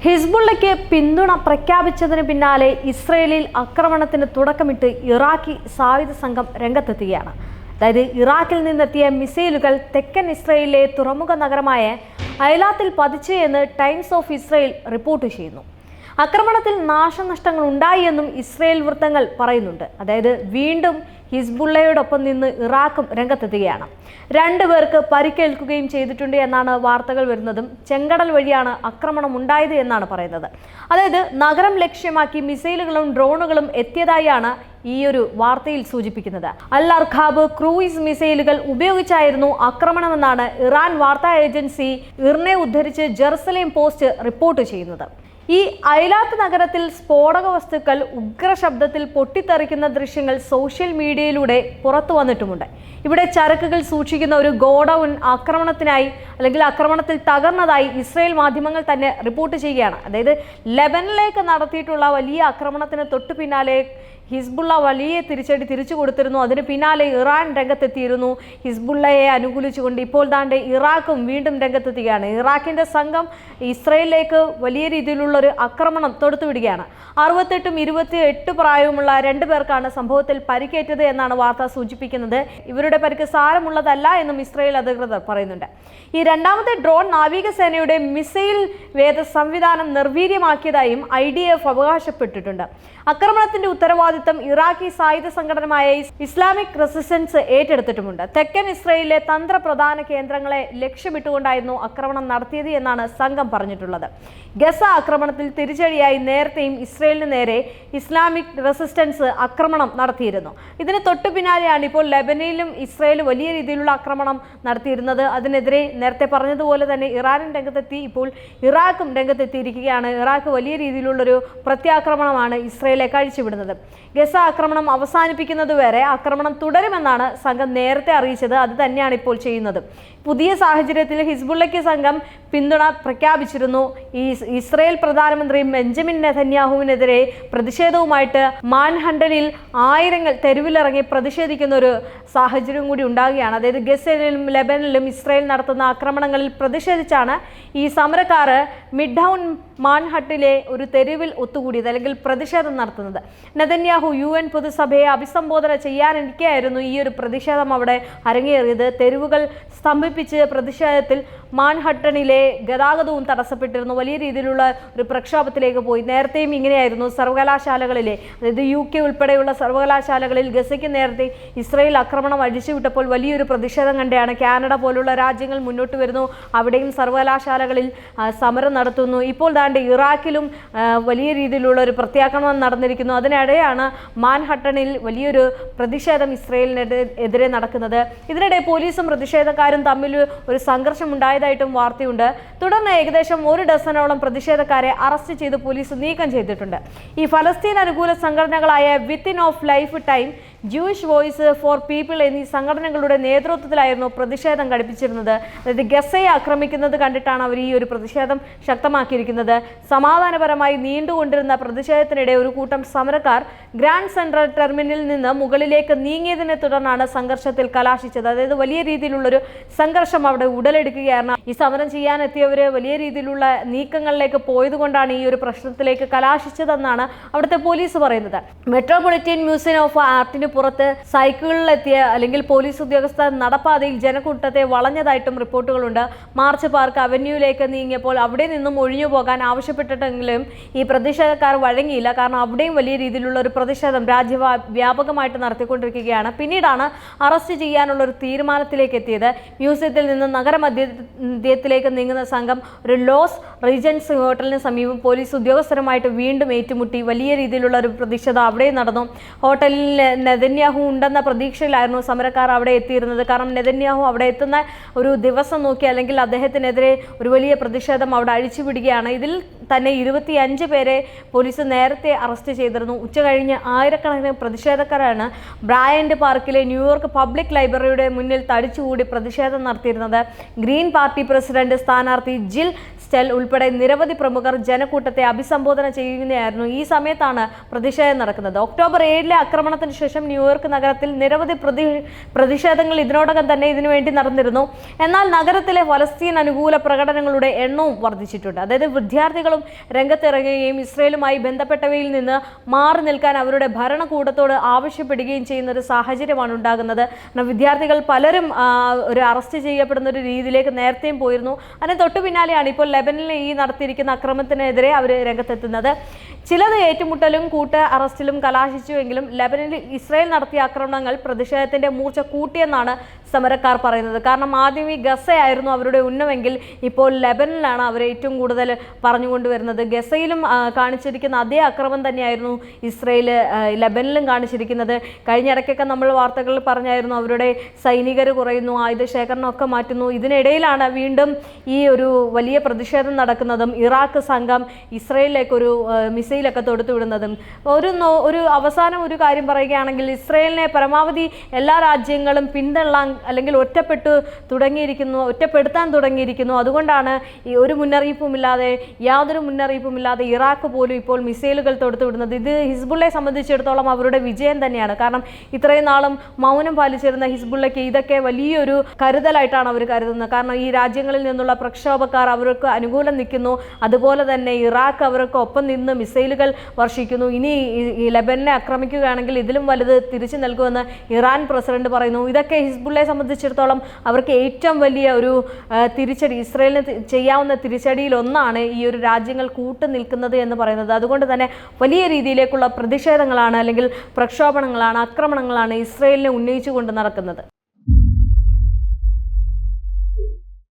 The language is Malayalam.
ഹിസ്ബുള്ളയ്ക്ക് പിന്തുണ പ്രഖ്യാപിച്ചതിന് പിന്നാലെ ഇസ്രയേലിൽ ആക്രമണത്തിന് തുടക്കമിട്ട് ഇറാഖി സായുധ സംഘം രംഗത്തെത്തുകയാണ്. അതായത് ഇറാഖിൽ നിന്നെത്തിയ മിസൈലുകൾ തെക്കൻ ഇസ്രയേലിലെ തുറമുഖ നഗരമായ ഐലാത്തിൽ പതിച്ചു എന്ന് ടൈംസ് ഓഫ് ഇസ്രയേൽ റിപ്പോർട്ട് ചെയ്യുന്നു. ആക്രമണത്തിൽ നാശനഷ്ടങ്ങൾ ഉണ്ടായി എന്നും ഇസ്രയേൽ വൃത്തങ്ങൾ പറയുന്നുണ്ട്. അതായത് വീണ്ടും ഹിസ്ബുള്ളയോടൊപ്പം നിന്ന് ഇറാഖും രംഗത്തെത്തുകയാണ്. 2 പേർക്ക് പരിക്കേൽക്കുകയും ചെയ്തിട്ടുണ്ട് എന്നാണ് വാർത്തകൾ വരുന്നതും. ചെങ്കടൽ വഴിയാണ് ആക്രമണം ഉണ്ടായത് എന്നാണ് പറയുന്നത്. അതായത് നഗരം ലക്ഷ്യമാക്കി മിസൈലുകളും ഡ്രോണുകളും എത്തിയതായാണ് ഈ ഒരു വാർത്തയിൽ സൂചിപ്പിക്കുന്നത്. അൽ അർഖാബ് ക്രൂയിസ് മിസൈലുകൾ ഉപയോഗിച്ചായിരുന്നു ആക്രമണമെന്നാണ് ഇറാൻ വാർത്താ ഏജൻസി ഇർനെ ഉദ്ധരിച്ച് ജെറുസലേം പോസ്റ്റ് റിപ്പോർട്ട് ചെയ്യുന്നത്. ഈ ഐലാത്ത് നഗരത്തിൽ സ്ഫോടക വസ്തുക്കൾ ഉഗ്രശബ്ദത്തിൽ പൊട്ടിത്തെറിക്കുന്ന ദൃശ്യങ്ങൾ സോഷ്യൽ മീഡിയയിലൂടെ പുറത്തു വന്നിട്ടുമുണ്ട്. ഇവിടെ ചരക്കുകൾ സൂക്ഷിക്കുന്ന ഒരു ഗോഡൌൺ ആക്രമണത്തിൽ തകർന്നതായി ഇസ്രയേൽ മാധ്യമങ്ങൾ തന്നെ റിപ്പോർട്ട് ചെയ്യുകയാണ്. അതായത് ലെബനനിലേക്ക് നടത്തിയിട്ടുള്ള വലിയ ആക്രമണത്തിന് തൊട്ടു പിന്നാലെ ഹിസ്ബുള്ള വലിയ തിരിച്ചടി തിരിച്ചു കൊടുത്തിരുന്നു. അതിന് പിന്നാലെ ഇറാൻ രംഗത്തെത്തിയിരുന്നു ഹിസ്ബുള്ളയെ അനുകൂലിച്ചുകൊണ്ട്. ഇപ്പോൾ താണ്ടെ ഇറാഖും വീണ്ടും രംഗത്തെത്തുകയാണ്. ഇറാഖിന്റെ സംഘം ഇസ്രയേലിലേക്ക് വലിയ രീതിയിലുള്ളൊരു ആക്രമണം തൊടുത്തുവിടുകയാണ്. 68ഉം 28 പ്രായവുമുള്ള 2 പേർക്കാണ് സംഭവത്തിൽ പരിക്കേറ്റത് എന്നാണ് വാർത്ത സൂചിപ്പിക്കുന്നത്. ഇവരുടെ പരിക്ക് സാരമുള്ളതല്ല എന്നും ഇസ്രയേൽ അധികൃതർ പറയുന്നുണ്ട്. ഈ രണ്ടാമത്തെ ഡ്രോൺ നാവികസേനയുടെ മിസൈൽ വേദ സംവിധാനം നിർവീര്യമാക്കിയതായും IDF അവകാശപ്പെട്ടിട്ടുണ്ട്. ആക്രമണത്തിന്റെ ഉത്തരവാദിത്തം ഇറാഖി സായുധ സംഘടനമായ ഇസ്ലാമിക് റെസിസ്റ്റൻസ് ഏറ്റെടുത്തിട്ടുമുണ്ട്. തെക്കൻ ഇസ്രയേലിലെ തന്ത്രപ്രധാന കേന്ദ്രങ്ങളെ ലക്ഷ്യമിട്ടുകൊണ്ടായിരുന്നു ആക്രമണം നടത്തിയത് എന്നാണ് സംഘം പറഞ്ഞിട്ടുള്ളത്. ഗസ ആക്രമണത്തിൽ തിരിച്ചടിയായി നേരത്തെയും ഇസ്രയേലിന് നേരെ ഇസ്ലാമിക് റെസിസ്റ്റൻസ് ആക്രമണം നടത്തിയിരുന്നു. ഇതിന് തൊട്ടു പിന്നാലെയാണ് ഇപ്പോൾ ലെബനനിലും ഇസ്രയേൽ വലിയ രീതിയിലുള്ള ആക്രമണം നടത്തിയിരുന്നത്. അതിനെതിരെ നേരത്തെ പറഞ്ഞതുപോലെ തന്നെ ഇറാനും രംഗത്തെത്തി, ഇപ്പോൾ ഇറാഖും രംഗത്തെത്തിയിരിക്കുകയാണ്. ഇറാഖ് വലിയ രീതിയിലുള്ളൊരു പ്രത്യാക്രമണമാണ് ഇസ്രയേലെ കഴിച്ചുവിടുന്നത്. ഗസ ആക്രമണം അവസാനിപ്പിക്കുന്നതുവരെ ആക്രമണം തുടരുമെന്നാണ് സംഘം നേരത്തെ അറിയിച്ചത്. അത് തന്നെയാണ് ഇപ്പോൾ ചെയ്യുന്നത്. പുതിയ സാഹചര്യത്തിൽ ഹിസ്ബുള്ളയ്ക്ക് സംഘം പിന്തുണ പ്രഖ്യാപിച്ചിരുന്നു. ഈ ഇസ്രയേൽ പ്രധാനമന്ത്രി ബെഞ്ചമിൻ നെതന്യാഹുവിനെതിരെ പ്രതിഷേധവുമായിട്ട് മാൻഹട്ടനിൽ ആയിരങ്ങൾ തെരുവിലിറങ്ങി പ്രതിഷേധിക്കുന്ന ഒരു സാഹചര്യം കൂടി ഉണ്ടാകുകയാണ്. അതായത് ഗസയിലും ലെബനനിലും ഇസ്രയേൽ നടത്തുന്ന ആക്രമണങ്ങളിൽ പ്രതിഷേധിച്ചാണ് ഈ സമരക്കാർ മിഡ് ടൗൺ മാൻഹട്ടനിലെ ഒരു തെരുവിൽ ഒത്തുകൂടിയത്, അല്ലെങ്കിൽ പ്രതിഷേധം നടത്തുന്നത്. നെതന്യാഹു UN പൊതുസഭയെ അഭിസംബോധന ചെയ്യാനിരിക്കെയായിരുന്നു ഈ ഒരു പ്രതിഷേധം അവിടെ അരങ്ങേറിയത്. തെരുവുകൾ സ്തംഭിപ്പിച്ച് പ്രതിഷേധത്തിൽ മാൻഹട്ടനിലെ ഗതാഗതവും തടസ്സപ്പെട്ടിരുന്നു. വലിയ രീതിയിലുള്ള ഒരു പ്രക്ഷോഭത്തിലേക്ക് പോയി. നേരത്തെയും ഇങ്ങനെയായിരുന്നു. സർവകലാശാലകളിലെ, അതായത് UK ഉൾപ്പെടെയുള്ള സർവകലാശാലകളിൽ ഗസയ്ക്ക് നേരത്തെ ഇസ്രയേൽ ആക്രമണം അഴിച്ചുവിട്ടപ്പോൾ വലിയൊരു പ്രതിഷേധം കണ്ടെയാണ് കാനഡ പോലുള്ള രാജ്യങ്ങൾ മുന്നോട്ട് വരുന്നു. അവിടെയും സർവകലാശാലകളിൽ സമരം നടത്തുന്നു. ഇപ്പോൾ ദാണ്ട് ഇറാഖിലും വലിയ രീതിയിലുള്ള ഒരു പ്രത്യാക്രമണം നടന്നിരിക്കുന്നു. അതിനിടെയാണ് മാൻഹട്ടനിൽ വലിയൊരു പ്രതിഷേധം ഇസ്രയേലിനെതിരെ നടക്കുന്നത്. ഇതിനിടെ പോലീസും പ്രതിഷേധക്കാരും തമ്മിൽ ഒരു സംഘർഷം ഉണ്ടായതായിട്ടും വാർത്തയുണ്ട്. തുടർന്ന് ഏകദേശം 1 ഡസനോളം പ്രതിഷേധക്കാരെ അറസ്റ്റ് ചെയ്ത് പോലീസ് നീക്കം ചെയ്തിട്ടുണ്ട്. ഈ ഫലസ്തീൻ അനുകൂല സംഘടനകളായ within of life time, Jewish voice for people എന്നീ സംഘടനകളുടെ നേതൃത്വത്തിലായിരുന്നു പ്രതിഷേധം ഘടിപ്പിച്ചിരുന്നത്. അതായത് ഗസയെ ആക്രമിക്കുന്നത് കണ്ടിട്ടാണ് അവർ ഈ ഒരു പ്രതിഷേധം ശക്തമാക്കിയിരിക്കുന്നത്. സമാധാനപരമായി നീണ്ടുകൊണ്ടിരുന്ന പ്രതിഷേധത്തിനിടെ ഒരു കൂട്ടം സമരക്കാർ ഗ്രാൻഡ് സെൻട്രൽ ടെർമിനലിൽ നിന്ന് മുകളിലേക്ക് നീങ്ങിയതിനെ തുടർന്നാണ് സംഘർഷത്തിൽ കലാശിച്ചത്. അതായത് വലിയ രീതിയിലുള്ളൊരു സംഘർഷം അവിടെ ഉടലെടുക്കുകയാണ്. ഈ സമരം ചെയ്യാനെത്തിയവര് വലിയ രീതിയിലുള്ള നീക്കങ്ങളിലേക്ക് പോയതുകൊണ്ടാണ് ഈ ഒരു പ്രശ്നത്തിലേക്ക് കലാശിച്ചതെന്നാണ് അവിടുത്തെ പോലീസ് പറയുന്നത്. മെട്രോപൊളിറ്റൻ മ്യൂസിയം ഓഫ് ആർട്ടിന് പുറത്ത് സൈക്കിളിലെത്തിയ അല്ലെങ്കിൽ പോലീസ് ഉദ്യോഗസ്ഥർ നടപ്പാതയിൽ ജനക്കൂട്ടത്തെ വളഞ്ഞതായിട്ടും റിപ്പോർട്ടുകളുണ്ട്. മാർച്ച് പാർക്ക് അവന്യൂയിലേക്ക് നീങ്ങിയപ്പോൾ അവിടെ നിന്നും ഒഴിഞ്ഞു പോകാൻ ആവശ്യപ്പെട്ടിട്ടെങ്കിലും ഈ പ്രതിഷേധക്കാർ വഴങ്ങിയില്ല. കാരണം അവിടെയും വലിയ രീതിയിലുള്ള ഒരു പ്രതിഷേധം രാജ്യവ്യാപകമായിട്ട് നടത്തിക്കൊണ്ടിരിക്കുകയാണ്. പിന്നീടാണ് അറസ്റ്റ് ചെയ്യാനുള്ള ഒരു തീരുമാനത്തിലേക്ക് എത്തിയത്. മ്യൂസിയത്തിൽ നിന്ന് നഗരമധ്യത്തിലേക്ക് നീങ്ങുന്ന സംഘം ഒരു ലോസ് റീജൻസ് ഹോട്ടലിന് സമീപം പോലീസ് ഉദ്യോഗസ്ഥരുമായിട്ട് വീണ്ടും ഏറ്റുമുട്ടി. വലിയ രീതിയിലുള്ള ഒരു പ്രതിഷേധം അവിടെ നടന്നു. ഹോട്ടലിൽ നെതന്യാഹു ഉണ്ടെന്ന പ്രതീക്ഷയിലായിരുന്നു സമരക്കാർ അവിടെ എത്തിയിരുന്നത്. കാരണം നെതന്യാഹു അവിടെ എത്തുന്ന ഒരു ദിവസം നോക്കി അല്ലെങ്കിൽ അദ്ദേഹത്തിനെതിരെ ഒരു വലിയ പ്രതിഷേധം അവിടെ അഴിച്ചുവിടുകയാണ്. ഇതിൽ തന്നെ 25 പേരെ പോലീസ് നേരത്തെ അറസ്റ്റ് ചെയ്തിരുന്നു. ഉച്ചകഴിഞ്ഞ് ആയിരക്കണക്കിന് പ്രതിഷേധക്കാരാണ് ബ്രയന്റ് പാർക്കിലെ ന്യൂയോർക്ക് പബ്ലിക് ലൈബ്രറിയുടെ മുന്നിൽ തടിച്ചുകൂടി പ്രതിഷേധം നടത്തിയിരുന്നത്. ഗ്രീൻ പാർട്ടി പ്രസിഡന്റ് സ്ഥാനാർത്ഥി ജിൽ സ്റ്റെൽ ഉൾപ്പെടെ നിരവധി പ്രമുഖർ ജനക്കൂട്ടത്തെ അഭിസംബോധന ചെയ്യുകയായിരുന്നു. ഈ സമയത്താണ് പ്രതിഷേധം നടക്കുന്നത്. ഒക്ടോബർ 7 ആക്രമണത്തിന് ശേഷം ന്യൂയോർക്ക് നഗരത്തിൽ നിരവധി പ്രതിഷേധങ്ങൾ ഇതിനോടകം തന്നെ ഇതിനുവേണ്ടി നടന്നിരുന്നു. എന്നാൽ നഗരത്തിലെ ഫലസ്തീൻ അനുകൂല പ്രകടനങ്ങളുടെ എണ്ണവും വർദ്ധിച്ചിട്ടുണ്ട്. അതായത് വിദ്യാർത്ഥികളും രംഗത്തിറങ്ങുകയും ഇസ്രയേലുമായി ബന്ധപ്പെട്ടവയിൽ നിന്ന് മാറി നിൽക്കാൻ അവരുടെ ഭരണകൂടത്തോട് ആവശ്യപ്പെടുകയും ചെയ്യുന്ന ഒരു സാഹചര്യമാണ് ഉണ്ടാകുന്നത്. വിദ്യാർത്ഥികൾ പലരും ഒരു അറസ്റ്റ് ചെയ്യപ്പെടുന്ന ഒരു രീതിയിലേക്ക് നേരത്തെയും പോയിരുന്നു. അതിന് തൊട്ടു പിന്നാലെയാണ് ഇപ്പോൾ ലെബനിൽ ഈ നടത്തിയിരിക്കുന്ന അക്രമത്തിനെതിരെ അവർ രംഗത്തെത്തുന്നത്. ചിലത് ഏറ്റുമുട്ടലും കൂട്ട അറസ്റ്റിലും കലാശിച്ചുവെങ്കിലും ലെബനിൽ ഇസ്രായേൽ നടത്തിയ ആക്രമണങ്ങൾ പ്രതിഷേധത്തിന്റെ മൂർച്ച കൂട്ടിയെന്നാണ് സമരക്കാർ പറയുന്നത്. കാരണം ആദ്യം ഈ ഗസയായിരുന്നു അവരുടെ ഉന്നമെങ്കിൽ ഇപ്പോൾ ലെബനിലാണ് അവർ ഏറ്റവും കൂടുതൽ പറഞ്ഞുകൊണ്ടുവരുന്നത്. ഗസയിലും കാണിച്ചിരിക്കുന്ന അതേ അക്രമം തന്നെയായിരുന്നു ഇസ്രായേൽ ലെബനിലും കാണിച്ചിരിക്കുന്നത്. കഴിഞ്ഞിടയ്ക്കൊക്കെ നമ്മൾ വാർത്തകളിൽ പറഞ്ഞായിരുന്നു അവരുടെ സൈനികർ കുറയുന്നു, ആയുധ ശേഖരണമൊക്കെ മാറ്റുന്നു. ഇതിനിടയിലാണ് വീണ്ടും ഈ ഒരു വലിയ പ്രതിഷേധം നടക്കുന്നതും ഇറാഖ് സംഘം ഇസ്രായേലിലേക്ക് ഒരു മിസൈലൊക്കെ തൊടുത്തുവിടുന്നതും. ഒരു അവസാനം ഒരു കാര്യം പറയുകയാണെങ്കിൽ ഇസ്രായേലിനെ പരമാവധി എല്ലാ രാജ്യങ്ങളും പിന്തള്ളാൻ അല്ലെങ്കിൽ ഒറ്റപ്പെടുത്താൻ തുടങ്ങിയിരിക്കുന്നു. അതുകൊണ്ടാണ് ഈ ഒരു മുന്നറിയിപ്പുമില്ലാതെ യാതൊരു മുന്നറിയിപ്പുമില്ലാതെ ഇറാഖ് പോലും ഇപ്പോൾ മിസൈലുകൾ തൊടുത്തുവിടുന്നത്. ഇത് ഹിസ്ബുള്ളയെ സംബന്ധിച്ചിടത്തോളം അവരുടെ വിജയം തന്നെയാണ്. കാരണം ഇത്രയും നാളും മൗനം പാലിച്ചിരുന്ന ഹിസ്ബുള്ളയ്ക്ക് ഇതൊക്കെ വലിയൊരു കരുതലായിട്ടാണ് അവർ കരുതുന്നത്. കാരണം ഈ രാജ്യങ്ങളിൽ നിന്നുള്ള പ്രക്ഷോഭക്കാർ അവർക്ക് അനുകൂലം നിൽക്കുന്നു, അതുപോലെ തന്നെ ഇറാഖ് അവർക്ക് ഒപ്പം നിന്ന് മിസൈലുകൾ വർഷിക്കുന്നു. ഇനി ഈ ലെബനനെ ആക്രമിക്കുകയാണെങ്കിൽ ഇതിലും വലുത് തിരിച്ചു നൽകുമെന്ന് ഇറാൻ പ്രസിഡന്റ് പറയുന്നു. ഇതൊക്കെ ഹിസ്ബുള്ളയെ സംബന്ധിച്ചിടത്തോളം അവർക്ക് ഏറ്റവും വലിയ ഒരു തിരിച്ചടി, ഇസ്രായേലിന് ചെയ്യാവുന്ന തിരിച്ചടിയിൽ ഒന്നാണ് ഈ ഒരു രാജ്യങ്ങൾ കൂട്ടുനിൽക്കുന്നത് എന്ന് പറയുന്നത്. അതുകൊണ്ട് തന്നെ വലിയ രീതിയിലേക്കുള്ള പ്രതിഷേധങ്ങളാണ് അല്ലെങ്കിൽ പ്രക്ഷോഭങ്ങളാണ്, ആക്രമണങ്ങളാണ് ഇസ്രായേലിനെ ഉന്നയിച്ചുകൊണ്ട് നടക്കുന്നത്.